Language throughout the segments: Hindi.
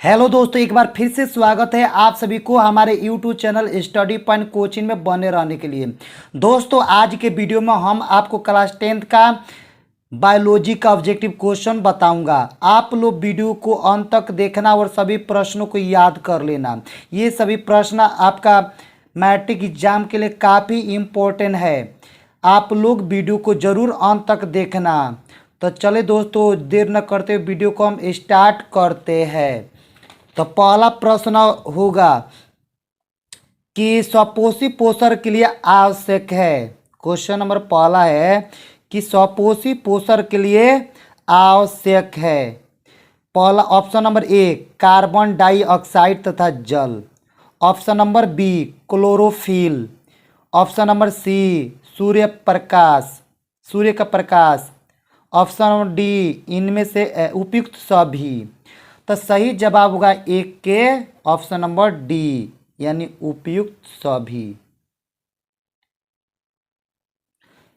हेलो दोस्तों, एक बार फिर से स्वागत है आप सभी को हमारे YouTube channel study point coaching में बने रहने के लिए। दोस्तों, आज के वीडियो में हम आपको क्लास 10th का बायोलॉजी का ऑब्जेक्टिव क्वेश्चन बताऊंगा। आप लोग वीडियो को अंत तक देखना और सभी प्रश्नों को याद कर लेना। ये सभी प्रश्न आपका मैट्रिक एग्जाम के लिए काफ़ी इम्पोर्टेंट है। आप लोग वीडियो को ज़रूर अंत तक देखना। तो चले दोस्तों, देर न करते हुए वीडियो को हम स्टार्ट करते हैं। तो पहला प्रश्न होगा कि स्वपोषी पोषण के लिए आवश्यक है। क्वेश्चन नंबर पहला है कि स्वपोषी पोषण के लिए आवश्यक है। पहला option number A carbon dioxide तथा जल। Option number B chlorophyll. Option number C सूर्य का प्रकाश। ऑप्शन नंबर डी इनमें से उपयुक्त सभी। तो सही जवाब होगा एक के ऑप्शन नंबर डी, यानी उपयुक्त सभी।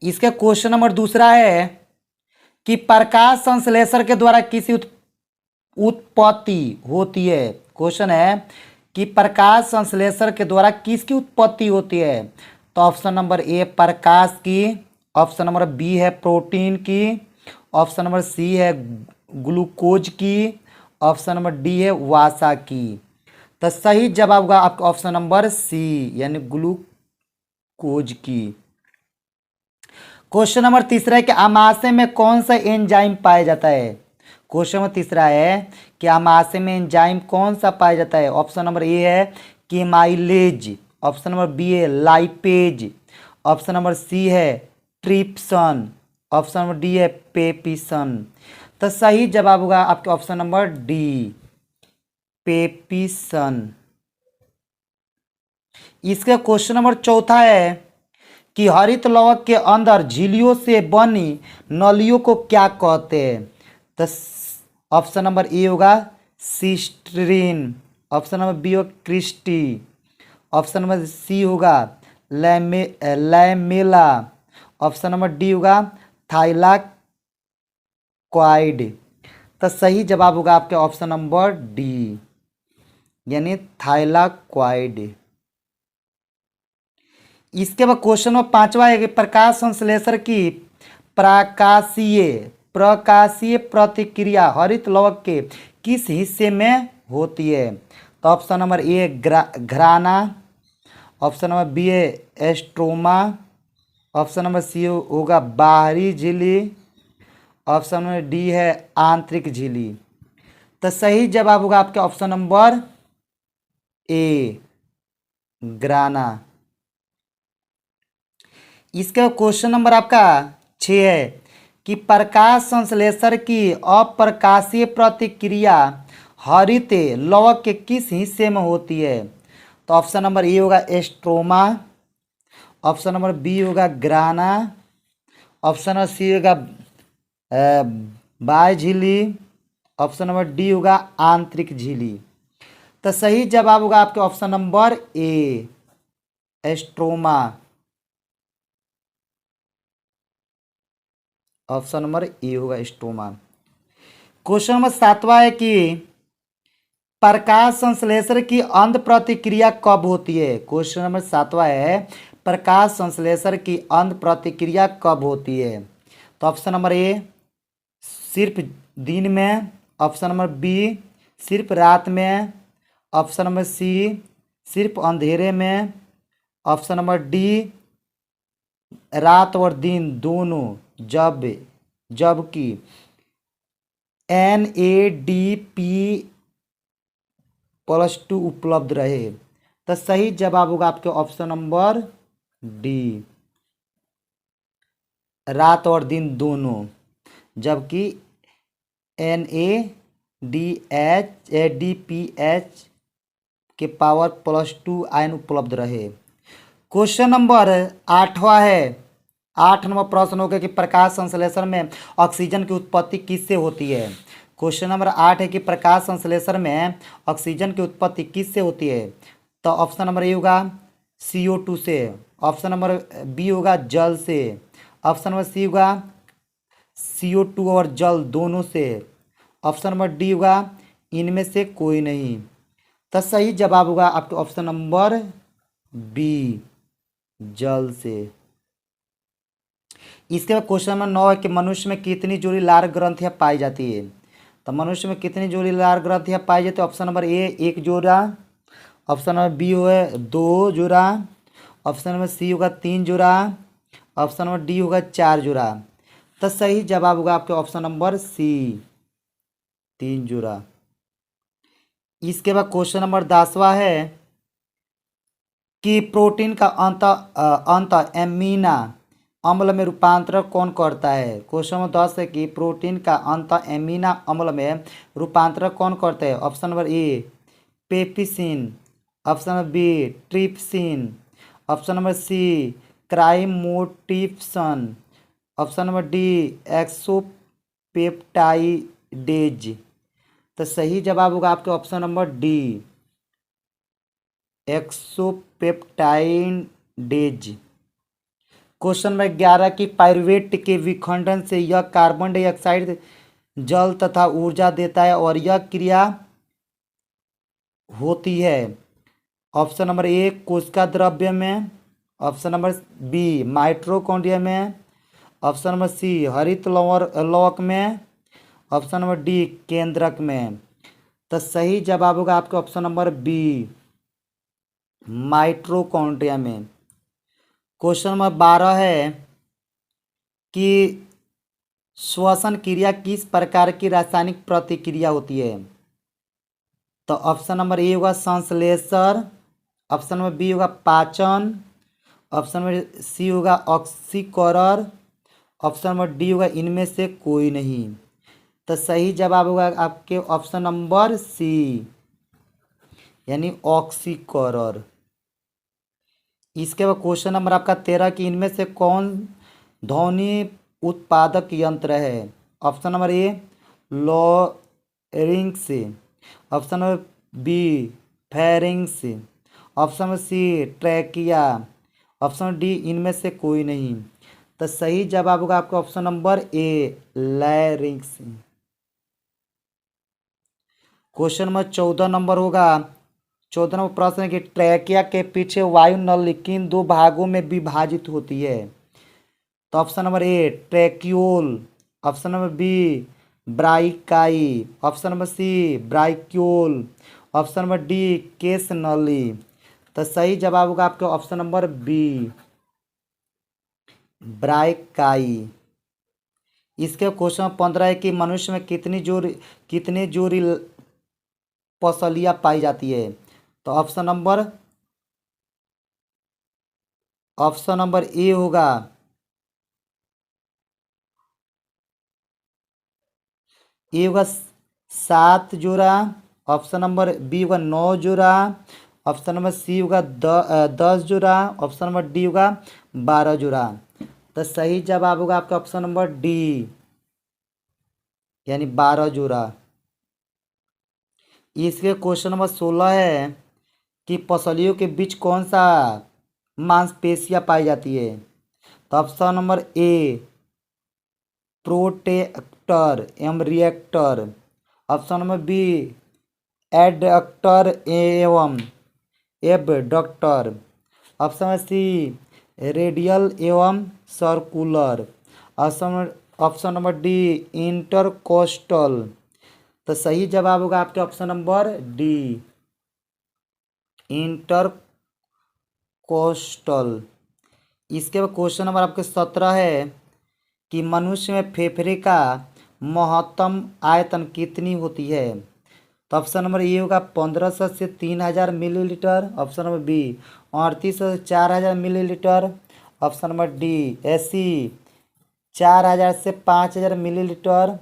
इसका क्वेश्चन नंबर दूसरा है कि प्रकाश संश्लेषण के द्वारा किसी उत्पत्ति होती है। क्वेश्चन है कि प्रकाश संश्लेषण के द्वारा किसकी उत्पत्ति होती है। तो ऑप्शन नंबर ए प्रकाश की, ऑप्शन नंबर बी है प्रोटीन की, ऑप्शन नंबर सी है ग्लूकोज की, ऑप्शन नंबर डी है वासा की। तो सही जवाब होगा आपका ऑप्शन नंबर सी, यानी ग्लूकोज की। क्वेश्चन नंबर तीसरा है कि आमाशय में कौन सा एंजाइम पाया जाता है। क्वेश्चन नंबर तीसरा है कि आमाशय में एंजाइम कौन सा पाया जाता है। ऑप्शन नंबर ए है कीमाइलेज, ऑप्शन नंबर बी है लाइपेज, ऑप्शन नंबर सी है ट्रिप्सन, ऑप्शन नंबर डी है पेपिसन। तो सही जवाब होगा आपके ऑप्शन नंबर डी, पेपिसन। इसका क्वेश्चन नंबर चौथा है कि हरित लवक के अंदर झिल्लियों से बनी नलियों को क्या कहते हैं। तो ऑप्शन नंबर ए होगा सिस्टरीन, ऑप्शन नंबर बी होगा क्रिस्टी, ऑप्शन नंबर सी होगा लैमेला, ऑप्शन नंबर डी होगा थाइलाक्वाइड। तो सही जवाब होगा आपके ऑप्शन नंबर डी, यानी थाइलाक्वाइड। इसके बाद क्वेश्चन नंबर पांचवा है कि प्रकाश संश्लेषण की प्रकाशीय प्रतिक्रिया हरित लवक के किस हिस्से में होती है। तो ऑप्शन नंबर ए घराना, ऑप्शन नंबर बी है एस्ट्रोमा, ऑप्शन नंबर सी होगा बाहरी झिल्ली, ऑप्शन नंबर डी है आंतरिक झिल्ली। तो सही जवाब होगा आपके ऑप्शन नंबर ए ग्राना। इसका क्वेश्चन नंबर आपका 6 है कि प्रकाश संश्लेषण की अप्रकाशीय प्रतिक्रिया हरित लवक के किस हिस्से में होती है। तो ऑप्शन नंबर ए होगा एस्ट्रोमा, ऑप्शन नंबर बी होगा ग्राना, ऑप्शन नंबर सी होगा बाह्य झिल्ली, ऑप्शन नंबर डी होगा आंतरिक झिल्ली। तो सही जवाब होगा आपके option number A stroma, option number A होगा एस्ट्रोमा। क्वेश्चन नंबर 7वां है कि प्रकाश संश्लेषण की अंध प्रतिक्रिया कब होती है। क्वेश्चन नंबर 7वां है प्रकाश संश्लेषण की अंध प्रतिक्रिया कब होती है। तो ऑप्शन नंबर ए सिर्फ दिन में, ऑप्शन नंबर बी सिर्फ रात में, ऑप्शन नंबर सी सिर्फ अंधेरे में, ऑप्शन नंबर डी रात और दिन दोनों जबकि NADP+2 उपलब्ध रहे। तो सही जवाब होगा आपके ऑप्शन नंबर डी रात और दिन दोनों, जबकि NADPH के पावर +2 आयन उपलब्ध रहे। क्वेश्चन नंबर 8वां है। 8 नंबर प्रश्न हो गया कि प्रकाश संश्लेषण में ऑक्सीजन की उत्पत्ति किससे होती है। क्वेश्चन नंबर 8 है कि प्रकाश संश्लेषण में ऑक्सीजन की उत्पत्ति किससे होती है। तो ऑप्शन नंबर ए होगा CO2 से, ऑप्शन नंबर बी होगा जल से, ऑप्शन नंबर सी होगा CO2 और जल दोनों से, ऑप्शन नंबर डी होगा इनमें से कोई नहीं। तो सही जवाब होगा आपके ऑप्शन नंबर बी, जल से। इसके बाद क्वेश्चन नंबर 9 है कि मनुष्य में कितनी जोड़ी लार ग्रंथियां पाई जाती है। तो मनुष्य में कितनी जोड़ी लार ग्रंथियां पाई जाती है। ऑप्शन नंबर ए 1 जोड़ा, ऑप्शन नंबर बी होगा 2 जोड़ा, ऑप्शन नंबर सी होगा 3 जोड़ा, ऑप्शन नंबर डी होगा 4 जोड़ा। तो सही जवाब होगा आपके ऑप्शन नंबर सी, 3 जोड़ा। इसके बाद क्वेश्चन नंबर 10वां है कि प्रोटीन का अंत एमीना अम्ल में रूपांतरण कौन करता है। क्वेश्चन नंबर 10 है कि प्रोटीन का अंत एमीना अम्ल में रूपांतरण कौन करता है। Option number A pepsin, option number B trypsin, option number C chymotrypsin, option number D exopeptidase. तो सही जवाब होगा आपके option number D, exopeptidase. Question number 11 की पाइरुवेट के विखंडन से यह कार्बन डाइऑक्साइड जल तथा ऊर्जा देता है और यह क्रिया होती है। ऑप्शन नंबर ए कोशिका द्रव्य में, ऑप्शन नंबर बी माइटोकॉन्ड्रिया में, ऑप्शन नंबर सी हरित लवक में, ऑप्शन नंबर डी केंद्रक में। तो सही जवाब होगा आपका ऑप्शन नंबर बी, माइटोकॉन्ड्रिया में। क्वेश्चन नंबर 12 है कि श्वसन क्रिया किस प्रकार की रासायनिक प्रतिक्रिया होती है। तो ऑप्शन नंबर ए होगा संश्लेषण, ऑप्शन नंबर बी होगा पाचन, ऑप्शन नंबर सी होगा ऑक्सीकरण, ऑप्शन नंबर डी होगा इनमें से कोई नहीं। तो सही जवाब होगा आपके ऑप्शन नंबर सी, यानी ऑक्सीकरण। इसके बाद क्वेश्चन नंबर आपका 13 कि इनमें से कौन ध्वनि उत्पादक यंत्र है। Option number A larynx, option number B pharynx, option number C trachea, option number D इनमें से कोई नहीं। तो सही जवाब होगा आपका option number A larynx. Question number 14 number होगा। 14 नंबर प्रश्न है कि ट्रैकिया के पीछे वायु नली किन दो भागों में विभाजित होती है। तो option number A tracheole, option number B bronchi, option number C bronchiole, option number D केस नली। तो सही जवाब होगा आपका ऑप्शन नंबर बी ब्राइकाई। इसके क्वेश्चन 15 है कि मनुष्य में कितनी जोड़ी पसलियाँ पाई जाती है। तो ऑप्शन नंबर ए होगा 7 जोड़ा, ऑप्शन नंबर बी होगा 9 जोड़ा, ऑप्शन नंबर सी होगा 10 जोड़ा, ऑप्शन नंबर डी होगा 12 जोड़ा। तो सही जवाब होगा आपका ऑप्शन नंबर डी, यानी 12 जोड़ा। इसके क्वेश्चन नंबर 16 है कि पसलियों के बीच कौन सा मांसपेशियां पाई जाती है। तो ऑप्शन नंबर ए प्रोटेक्टर एवं retractor, option number B adductor एवं abductor, option number C radial एवं circular, option number D intercostal. तो सही जवाब होगा आपके ऑप्शन नंबर डी इंटरकोस्टल। इसके बाद क्वेश्चन नंबर आपके 17 है कि मनुष्य में फेफड़े का महत्तम आयतन कितनी होती है। तो ऑप्शन नंबर ए होगा 1500 से 3000 मिलीलीटर, ऑप्शन नंबर बी 3800 से 4000 millilitre, option number D AC 4000 से 5000 मिलीलीटर,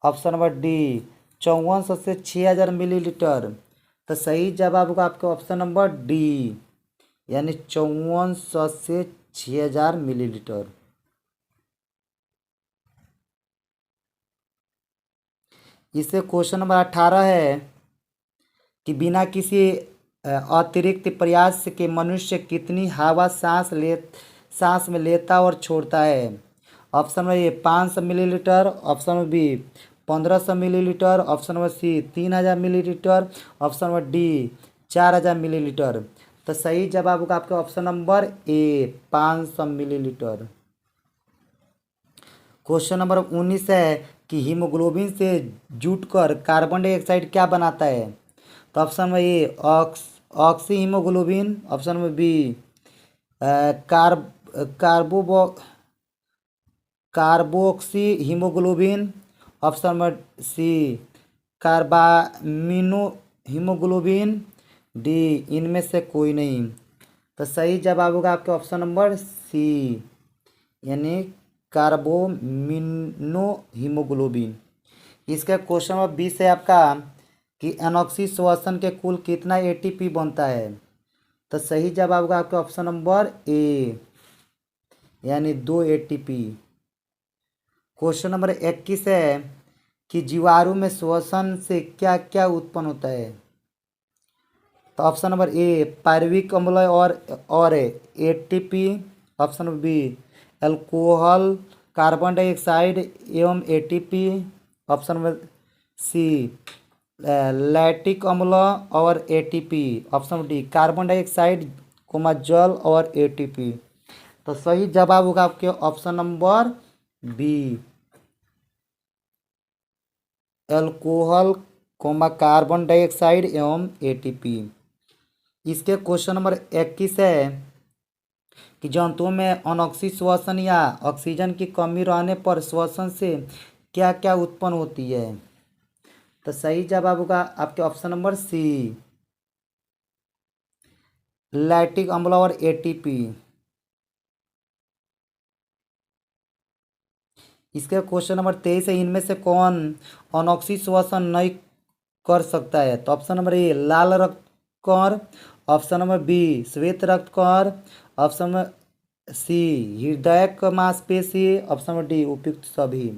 ऑप्शन नंबर डी 5400 से 6000 मिलीलीटर। तो सही जवाब होगा आपका ऑप्शन नंबर डी, यानी 5400 से 6000 मिलीलीटर। इससे क्वेश्चन नंबर 18 है कि बिना किसी अतिरिक्त प्रयास के मनुष्य कितनी हवा सांस में लेता और छोड़ता है। Option number A 500 millilitre, option number B 1500 millilitre, option number C 3000 millilitre, option number D 4000 millilitre. तो सही जवाब होगा आपका option number A 500 millilitre. Question number 19 है कि हीमोग्लोबिन से जुटकर कार्बन डाइऑक्साइड क्या बनाता है। तो option number A oxy haemoglobin, option number B carbo carboxy haemoglobin, option number C carbamino haemoglobin, D इनमें से कोई नहीं। तो सही जवाब होगा आपके ऑप्शन नंबर सी यानी कार्बोमिनो हीमोग्लोबिन। इसका क्वेश्चन नंबर 20 है आपका कि एनॉक्सी श्वसन के कुल कितना एटीपी बनता है। तो सही जवाब होगा आपका ऑप्शन नंबर ए यानी 2 एटीपी। क्वेश्चन नंबर 21 है कि जीवाणु में श्वसन से क्या क्या उत्पन्न होता है। तो ऑप्शन नंबर ए पायरुविक अम्ल और ATP, option number B alcohol carbon dioxide एवं ATP, option number C lactic अम्ल और ATP, option number D carbon dioxide जल और एटीपी। तो सही जवाब होगा आपके option number B alcohol carbon dioxide एवं एटीपी। इसके क्वेश्चन नंबर 21 है कि जंतुओं में अनॉक्सी श्वसन या ऑक्सीजन की कमी रहने पर श्वसन से क्या क्या उत्पन्न होती है। तो सही जवाब होगा आपके ऑप्शन नंबर सी लैक्टिक अम्ल और एटीपी। इसके क्वेश्चन नंबर 23 है इनमें से कौन अनॉक्सी श्वसन नहीं कर सकता है। तो ऑप्शन नंबर ए लाल रक्त कण, ऑप्शन नंबर बी श्वेत रक्त कण, ऑप्शन नंबर सी हृदय मांसपेशी, ऑप्शन नंबर डी उपयुक्त सभी।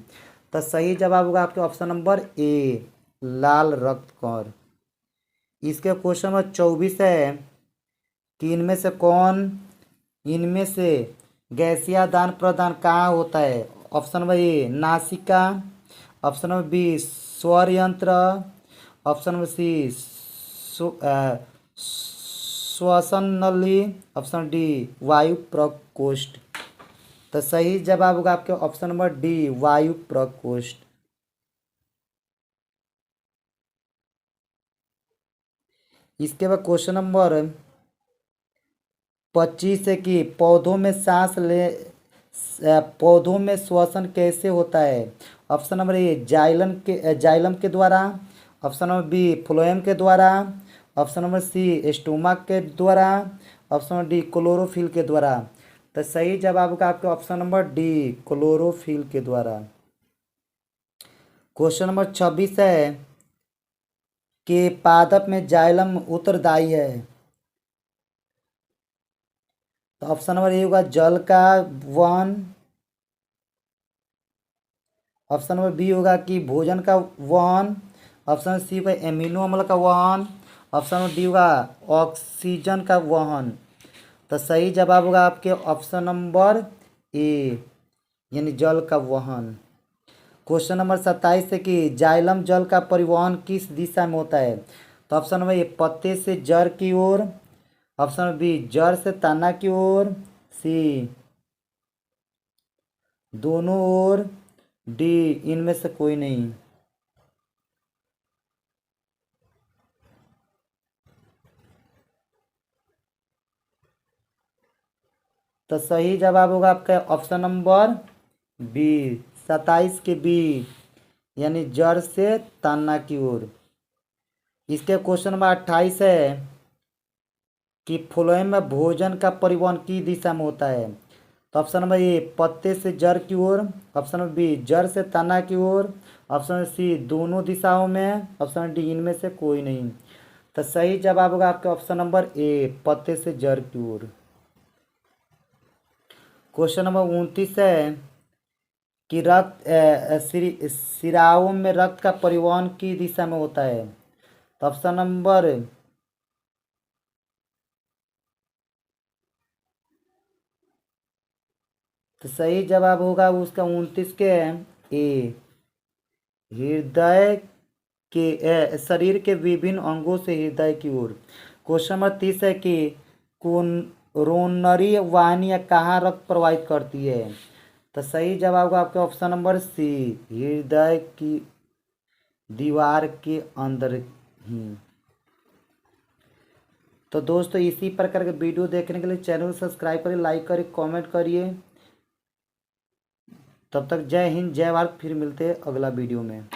तो सही जवाब होगा आपके ऑप्शन नंबर ए लाल रक्त कण। इसके क्वेश्चन नंबर 24 है कि इनमें से गैसीय आदान प्रदान कहाँ होता है। ऑप्शन नंबर ए नासिका, ऑप्शन नंबर बी स्वर यंत्र, ऑप्शन नंबर सी श्वसन नली, ऑप्शन डी वायु प्रकोष्ठ। तो सही जवाब होगा आपके ऑप्शन नंबर डी वायु प्रकोष्ठ। इसके बाद क्वेश्चन नंबर 25 है कि पौधों में श्वसन कैसे होता है। ऑप्शन नंबर ए जाइलम के द्वारा, ऑप्शन नंबर बी फ्लोएम के द्वारा, ऑप्शन नंबर सी स्टोमा के द्वारा, ऑप्शन नंबर डी क्लोरोफिल के द्वारा। तो सही जवाब होगा आपके ऑप्शन नंबर डी क्लोरोफिल के द्वारा। क्वेश्चन नंबर 26 है कि पादप में जाइलम उत्तरदायी है। तो ऑप्शन नंबर ए होगा जल का वहन, ऑप्शन नंबर बी होगा कि भोजन का वहन, ऑप्शन सी होगा एमिनो अम्ल का वहन, ऑप्शन नंबर डी होगा ऑक्सीजन का वहन। तो सही जवाब होगा आपके ऑप्शन नंबर ए यानी जल का वहन। क्वेश्चन नंबर 27 है कि जाइलम जल का परिवहन किस दिशा में होता है। तो ऑप्शन नंबर ए पत्ते से जड़ की ओर, ऑप्शन नंबर बी जड़ से तना की ओर, सी दोनों ओर, डी इनमें से कोई नहीं। तो सही जवाब होगा आपका ऑप्शन नंबर बी 27 के बी यानी जड़ से तना की ओर। इसके क्वेश्चन नंबर 28 है कि फ्लोएम में भोजन का परिवहन किस दिशा में होता है। तो ऑप्शन नंबर ए पत्ते से जड़ की ओर, ऑप्शन नंबर बी जड़ से तना की ओर, ऑप्शन नंबर सी दोनों दिशाओं में, ऑप्शन नंबर डी इनमें से कोई नहीं। तो सही जवाब होगा आपके ऑप्शन नंबर ए पत्ते से जड़ की ओर। क्वेश्चन नंबर 29 है कि सिराओं में रक्त का परिवहन किस दिशा में होता है। तो ऑप्शन नंबर तो सही जवाब होगा उसका 29 के ए हृदय के शरीर के विभिन्न अंगों से हृदय की ओर। क्वेश्चन नंबर 30 है कि कोरोनरी वाहिनी कहाँ रक्त प्रवाहित करती है। तो सही जवाब होगा आपके ऑप्शन नंबर सी, हृदय की दीवार के अंदर ही। तो दोस्तों इसी प्रकार के वीडियो देखने के लिए चैनल को सब्सक्राइब करिए, लाइक करिए, कमेंट करिए। तब तक जय हिंद, जय भारत। फिर मिलते हैं अगला वीडियो में।